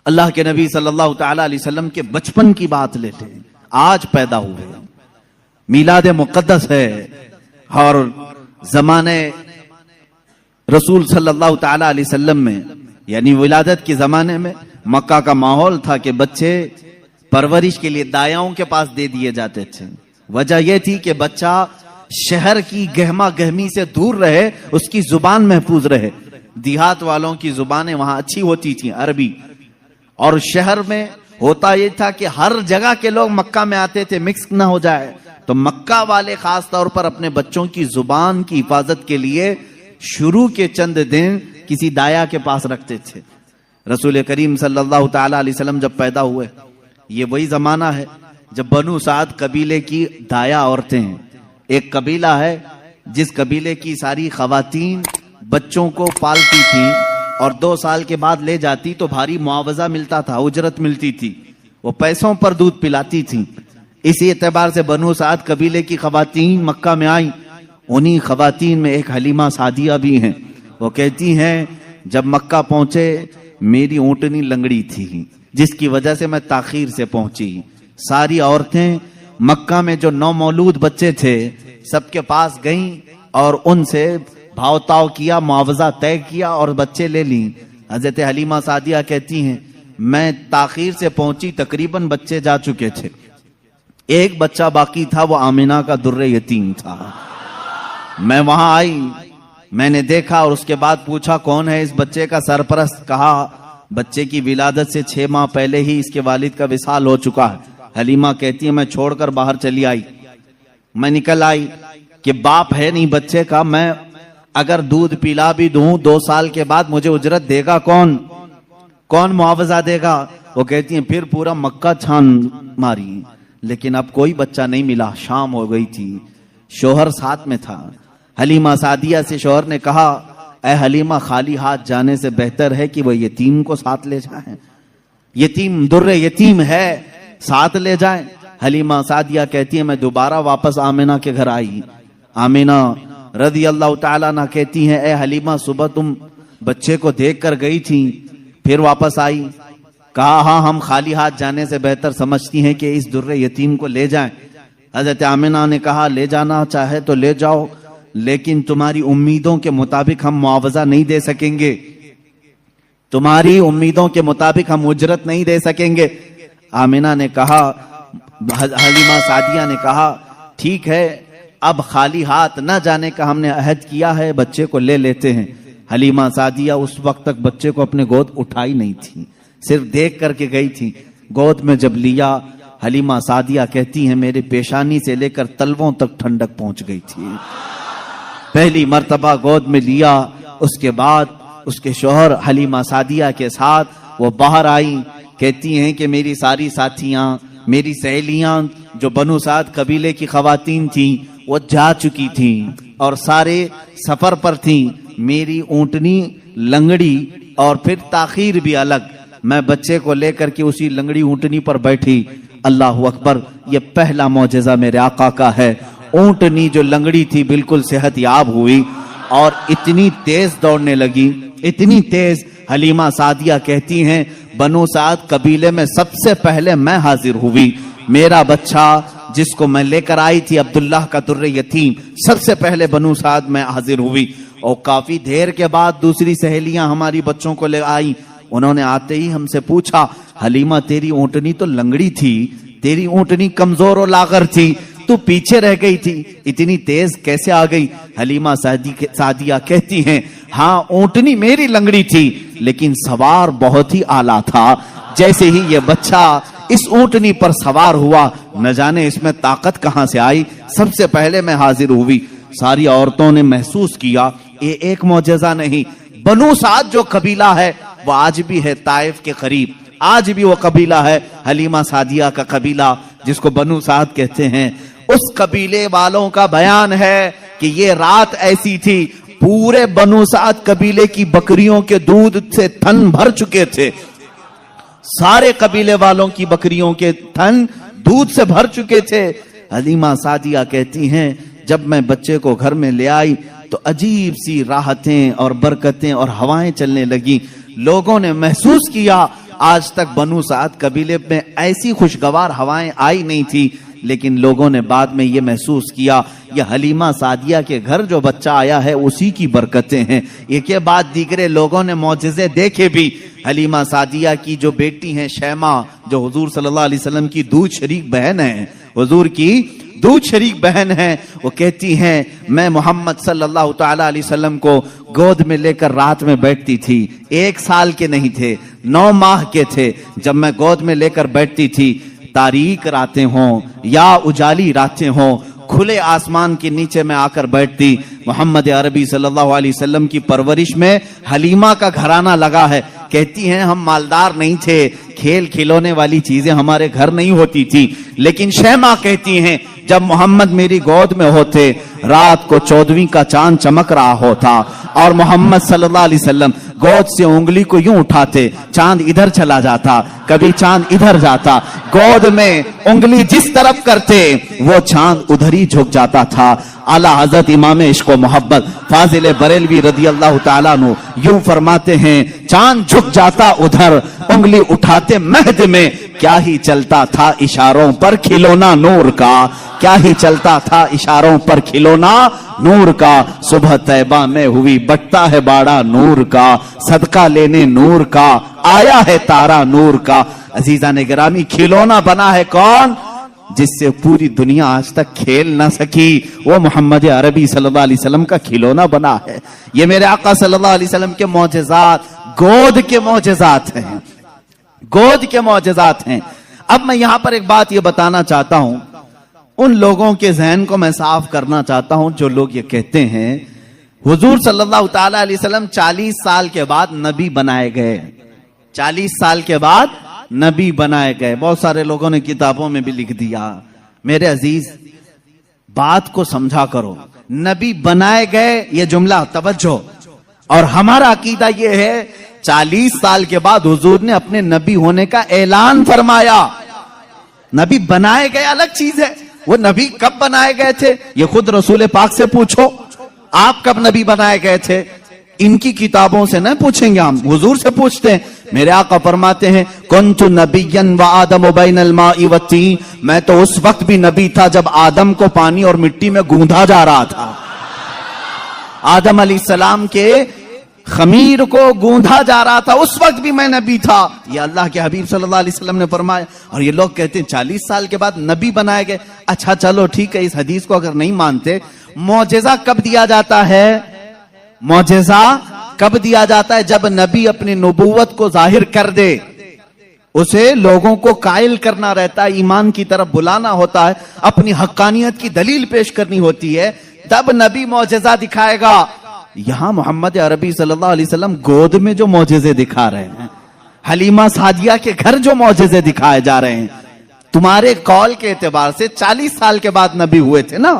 اللہ کے نبی صلی اللہ تعالی علیہ وسلم کے بچپن کی بات لیتے ہیں، آج پیدا ہوئے، میلاد مقدس ہے، اور زمانے رسول صلی اللہ تعالی علیہ وسلم میں یعنی ولادت کے زمانے میں مکہ کا ماحول تھا کہ بچے پرورش کے لیے دایاؤں کے پاس دے دیے جاتے تھے۔ وجہ یہ تھی کہ بچہ شہر کی گہما گہمی سے دور رہے، اس کی زبان محفوظ رہے۔ دیہات والوں کی زبانیں وہاں اچھی ہوتی تھیں، عربی، اور شہر میں ہوتا یہ تھا کہ ہر جگہ کے لوگ مکہ میں آتے تھے، مکس نہ ہو جائے، تو مکہ والے خاص طور پر اپنے بچوں کی زبان کی حفاظت کے لیے شروع کے چند دن کسی دایا کے پاس رکھتے تھے۔ رسول کریم صلی اللہ تعالی علیہ وسلم جب پیدا ہوئے، یہ وہی زمانہ ہے جب بنو سعد قبیلے کی دایا عورتیں ہیں۔ ایک قبیلہ ہے جس قبیلے کی ساری خواتین بچوں کو پالتی تھیں اور 2 سال کے بعد لے جاتی تو بھاری معاوضہ ملتا تھا، اجرت ملتی تھی، وہ پیسوں پر دودھ پلاتی تھیں۔ اسی اعتبار سے بنو سعد قبیلے کی خواتین مکہ میں آئیں۔ انہی خواتین میں ایک حلیمہ سعدیہ بھی ہیں۔ وہ کہتی ہیں جب مکہ پہنچے میری اونٹنی لنگڑی تھی جس کی وجہ سے میں تاخیر سے پہنچی۔ ساری عورتیں مکہ میں جو نومولود بچے تھے سب کے پاس گئیں اور ان سے بھاؤ تاؤ کیا، معاوضہ طے کیا اور بچے لے لیں۔ حضرت حلیمہ سعدیہ کہتی ہیں میں تاخیر سے پہنچی، تقریباً بچے جا چکے تھے، ایک بچہ باقی تھا، وہ آمنہ کا در یتیم تھا۔ میں وہاں آئی، میں نے دیکھا اور اس کے بعد پوچھا کون ہے اس بچے کا سرپرست؟ کہا بچے کی ولادت سے 6 ماہ پہلے ہی اس کے والد کا وصال ہو چکا ہے۔ حلیمہ کہتی ہے میں چھوڑ کر باہر چلی آئی، میں نکل آئی کہ باپ ہے نہیں بچے کا، میں اگر دودھ پلا بھی دوں 2 سال کے بعد مجھے اجرت دے گا کون معاوضہ دے گا؟ وہ کہتی ہیں پھر پورا مکہ چھان ماری لیکن اب کوئی بچہ نہیں ملا۔ شام ہو گئی تھی، شوہر ساتھ میں تھا۔ حلیمہ سعدیہ سے شوہر نے کہا اے حلیمہ خالی ہاتھ جانے سے بہتر ہے کہ وہ یتیم کو ساتھ لے جائیں، یتیم در یتیم ہے، ساتھ لے جائیں۔ حلیمہ سعدیہ کہتی ہے میں دوبارہ واپس آمنہ کے گھر آئی۔ آمنہ رضی اللہ تعالیٰ عنہ کہتی ہیں اے حلیمہ صبح تم بچے کو دیکھ کر گئی تھی پھر واپس آئی؟ کہا ہاں، ہم خالی ہاتھ جانے سے بہتر سمجھتی ہیں کہ اس در یتیم کو لے جائیں۔ حضرت آمنہ نے کہا لے جانا چاہے تو لے جاؤ، لیکن تمہاری امیدوں کے مطابق ہم معاوضہ نہیں دے سکیں گے، تمہاری امیدوں کے مطابق ہم اجرت نہیں دے سکیں گے۔ آمنہ نے کہا، حلیمہ سعدیہ نے کہا ٹھیک ہے، اب خالی ہاتھ نہ جانے کا ہم نے عہد کیا ہے، بچے کو لے لیتے ہیں۔ حلیمہ سعدیہ اس وقت تک بچے کو اپنے گود اٹھائی نہیں تھی، صرف دیکھ کر کے گئی تھی۔ گود میں جب لیا، حلیمہ سعدیہ کہتی ہیں میرے پیشانی سے لے کر تلووں تک ٹھنڈک پہنچ گئی تھی۔ پہلی مرتبہ گود میں لیا، اس کے بعد اس کے شوہر حلیمہ سعدیہ کے ساتھ وہ باہر آئی۔ کہتی ہیں کہ میری ساری ساتھیاں، میری سہیلیاں جو بنو سعد قبیلے کی خواتین تھیں وہ جا چکی تھیں اور سارے سفر پر تھیں، میری اونٹنی لنگڑی اور پھر تاخیر بھی الگ، میں بچے کو لے کر کے اسی لنگڑی اونٹنی پر بیٹھی۔ اللہ اکبر، یہ پہلا معجزہ میرے آقا کا ہے۔ اونٹنی جو لنگڑی تھی بالکل صحت یاب ہوئی اور اتنی تیز دوڑنے لگی، اتنی تیز۔ حلیمہ سعدیہ کہتی ہیں بنو سعد قبیلے میں سب سے پہلے میں حاضر ہوئی، میرا بچہ جس کو میں لے کر آئی تھی عبداللہ کا در یتیم، سب سے پہلے بنو سعد میں حاضر ہوئی۔ اور کافی دیر کے بعد دوسری سہیلیاں ہماری بچوں کو لے آئی، انہوں نے آتے ہی ہم سے پوچھا حلیمہ تیری اونٹنی تو لنگڑی تھی، تیری اونٹنی کمزور و لاغر تھی، تو پیچھے رہ گئی تھی، اتنی تیز کیسے آ گئی؟ حلیمہ سعدیہ کہتی ہیں ہاں اونٹنی میری لنگڑی تھی لیکن سوار بہت ہی اعلیٰ تھا، جیسے ہی یہ بچہ اس اونٹنی پر سوار ہوا نہ جانے اس میں طاقت کہاں سے آئی، سب سے پہلے میں حاضر ہوئی۔ ساری عورتوں نے محسوس کیا یہ ایک معجزہ نہیں، بنو سعد جو قبیلہ ہے وہ آج بھی ہے طائف کے قریب، آج بھی وہ قبیلہ ہے حلیمہ سعدیہ کا قبیلہ جس کو بنو سعد کہتے ہیں۔ اس قبیلے والوں کا بیان ہے کہ یہ رات ایسی تھی پورے بنو سعد قبیلے کی بکریوں کے دودھ سے تھن بھر چکے تھے، سارے قبیلے والوں کی بکریوں کے تھن دودھ سے بھر چکے تھے۔ حلیمہ سعدیہ کہتی ہیں جب میں بچے کو گھر میں لے آئی تو عجیب سی راحتیں اور برکتیں اور ہوائیں چلنے لگی، لوگوں نے محسوس کیا آج تک بنو سعد قبیلے میں ایسی خوشگوار ہوائیں آئی نہیں تھی، لیکن لوگوں نے بعد میں یہ محسوس کیا یہ حلیمہ سعدیہ کے گھر جو بچہ آیا ہے اسی کی برکتیں ہیں۔ ایک کے بعد دیگرے لوگوں نے معجزے دیکھے بھی۔ حلیمہ سعدیہ کی جو بیٹی ہیں شیمہ، جو حضور صلی اللہ علیہ وسلم کی دودھ شریک بہن ہے، حضور کی دودھ شریک بہن ہے، وہ کہتی ہیں میں محمد صلی اللہ تعالی علیہ وسلم کو گود میں لے کر رات میں بیٹھتی تھی، 1 سال کے نہیں تھے، 9 ماہ کے تھے، جب میں گود میں لے کر بیٹھتی تھی، تاریک راتیں ہوں یا اجالی راتیں ہوں، کھلے آسمان کے نیچے میں آ کر بیٹھتی۔ محمد عربی صلی اللہ علیہ وسلم کی پرورش میں حلیمہ کا گھرانہ لگا ہے۔ کہتی ہیں ہم مالدار نہیں تھے، کھیل کھلونے والی چیزیں ہمارے گھر نہیں ہوتی تھی، لیکن شیمہ کہتی ہیں جب محمد میری گود میں ہوتے، رات کو 14ویں کا چاند چمک رہا ہوتا اور محمد صلی اللہ علیہ وسلم گود سے انگلی کو یوں اٹھاتے، چاند ادھر چلا جاتا، کبھی چاند ادھر جاتا، گود میں انگلی جس طرف کرتے وہ چاند ادھر ہی جھک جاتا تھا۔ اعلیٰ حضرت امام عشق و محبت فاضل بریلوی رضی اللہ تعالیٰ عنہ یوں فرماتے ہیں چاند جھک جاتا ادھر، انگلی اٹھاتے مہد میں، کیا ہی چلتا تھا اشاروں پر کھلونا نور کا، کیا ہی چلتا تھا اشاروں پر کھلونا نور کا، صبح طیبہ میں ہوئی بٹتا ہے باڑا نور کا، صدقہ لینے نور کا آیا ہے تارا نور کا۔ عزیزان گرامی، کھلونا بنا ہے کون؟ جس سے پوری دنیا آج تک کھیل نہ سکی، وہ محمد عربی صلی اللہ علیہ وسلم کا کھلونا بنا ہے۔ یہ میرے آقا صلی اللہ علیہ وسلم کے معجزات گود کے معجزات ہیں، گود کے معجزات ہیں۔ اب میں یہاں پر ایک بات یہ بتانا چاہتا ہوں، ان لوگوں کے ذہن کو میں صاف کرنا چاہتا ہوں جو لوگ یہ کہتے ہیں حضور صلی اللہ تعالی علیہ وسلم 40 سال کے بعد نبی بنائے گئے، 40 سال کے بعد نبی بنائے گئے۔ بہت سارے لوگوں نے کتابوں میں بھی لکھ دیا۔ میرے عزیز بات کو سمجھا کرو، نبی بنائے گئے یہ جملہ توجہ، اور ہمارا عقیدہ یہ ہے 40 سال کے بعد حضور نے اپنے نبی ہونے کا اعلان فرمایا۔ نبی بنائے گئے الگ چیز ہے، وہ نبی کب بنائے گئے تھے یہ خود رسول پاک سے پوچھو، آپ کب نبی بنائے گئے تھے؟ ان کی کتابوں سے نہ پوچھیں گے، ہم حضور سے پوچھتے ہیں۔ میرے آقا فرماتے ہیں کنت نبیا وآدم بین الماء والطین، میں تو اس وقت بھی نبی تھا جب آدم کو پانی اور مٹی میں گوندھا جا رہا تھا، آدم علیہ السلام کے خمیر کو گوندھا جا رہا تھا، اس وقت بھی میں نبی تھا، یہ اللہ کے حبیب صلی اللہ علیہ وسلم نے فرمایا۔ اور یہ لوگ کہتے ہیں 40 سال کے بعد نبی بنائے گئے۔ اچھا چلو ٹھیک ہے، اس حدیث کو اگر نہیں مانتے، معجزہ کب دیا جاتا ہے؟ معجزہ کب دیا جاتا ہے؟ جب نبی اپنی نبوت کو ظاہر کر دے، اسے لوگوں کو قائل کرنا رہتا ہے، ایمان کی طرف بلانا ہوتا ہے، اپنی حقانیت کی دلیل پیش کرنی ہوتی ہے، تب نبی معجزہ دکھائے گا۔ یہاں محمد عربی صلی اللہ علیہ وسلم گود میں جو معجزے دکھا رہے ہیں، حلیمہ سعدیہ کے گھر جو معجزے دکھائے جا رہے ہیں، تمہارے قول کے اعتبار سے 40 سال کے بعد نبی ہوئے تھے نا،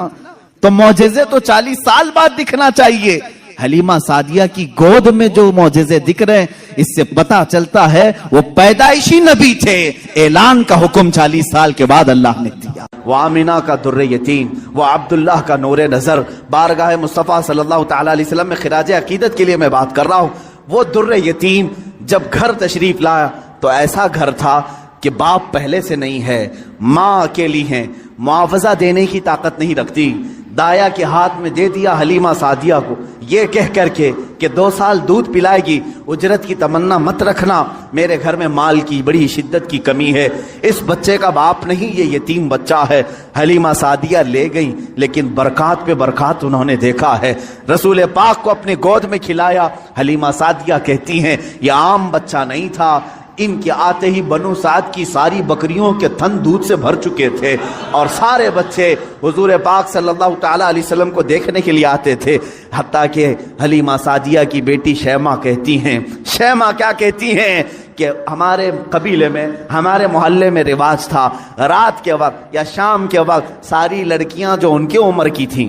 تو معجزے تو 40 سال بعد دکھنا چاہیے۔ حلیمہ سعدیہ کی گود میں جو معجزے دکھ رہے ہیں، اس سے پتا چلتا ہے وہ پیدائشی نبی تھے، اعلان کا حکم 40 سال کے بعد اللہ نے دیا۔ وہ آمینہ کا در یتیم، وہ عبداللہ کا نور نظر، بارگاہ مصطفیٰ صلی اللہ تعالی علیہ وسلم میں خراج عقیدت کے لیے میں بات کر رہا ہوں۔ وہ در یتیم جب گھر تشریف لایا تو ایسا گھر تھا کہ باپ پہلے سے نہیں ہے، ماں اکیلی ہیں، معاوضہ دینے کی طاقت نہیں رکھتی، دایا کے ہاتھ میں دے دیا حلیمہ سعدیہ کو، یہ کہہ کر کے کہ 2 سال دودھ پلائے گی، اجرت کی تمنا مت رکھنا، میرے گھر میں مال کی بڑی شدت کی کمی ہے، اس بچے کا باپ نہیں، یہ یتیم بچہ ہے۔ حلیمہ سعدیہ لے گئیں، لیکن برکات پہ برکات انہوں نے دیکھا ہے۔ رسول پاک کو اپنے گود میں کھلایا۔ حلیمہ سعدیہ کہتی ہیں یہ عام بچہ نہیں تھا، ان کے آتے ہی بنو سعد کی ساری بکریوں کے تھن دودھ سے بھر چکے تھے، اور سارے بچے حضور پاک صلی اللہ تعالی علیہ وسلم کو دیکھنے کے لیے آتے تھے، حتیٰ کہ حلیمہ سعدیہ کی بیٹی شیمہ کہتی ہیں، شیمہ کیا کہتی ہیں کہ ہمارے قبیلے میں، ہمارے محلے میں رواج تھا، رات کے وقت یا شام کے وقت ساری لڑکیاں جو ان کی عمر کی تھیں،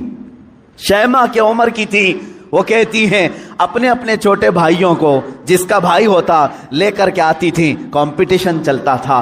شیمہ کے عمر کی تھی، وہ کہتی ہیں اپنے اپنے چھوٹے بھائیوں کو، جس کا بھائی ہوتا لے کر کے آتی تھی، کمپٹیشن چلتا تھا،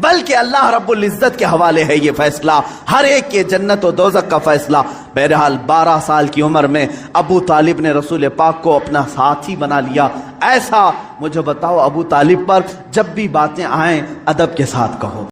بلکہ اللہ رب العزت کے حوالے ہے یہ فیصلہ، ہر ایک کے جنت و دوزخ کا فیصلہ۔ بہرحال 12 سال کی عمر میں ابو طالب نے رسول پاک کو اپنا ساتھی بنا لیا۔ ایسا مجھے بتاؤ ابو طالب پر جب بھی باتیں آئیں ادب کے ساتھ کہو۔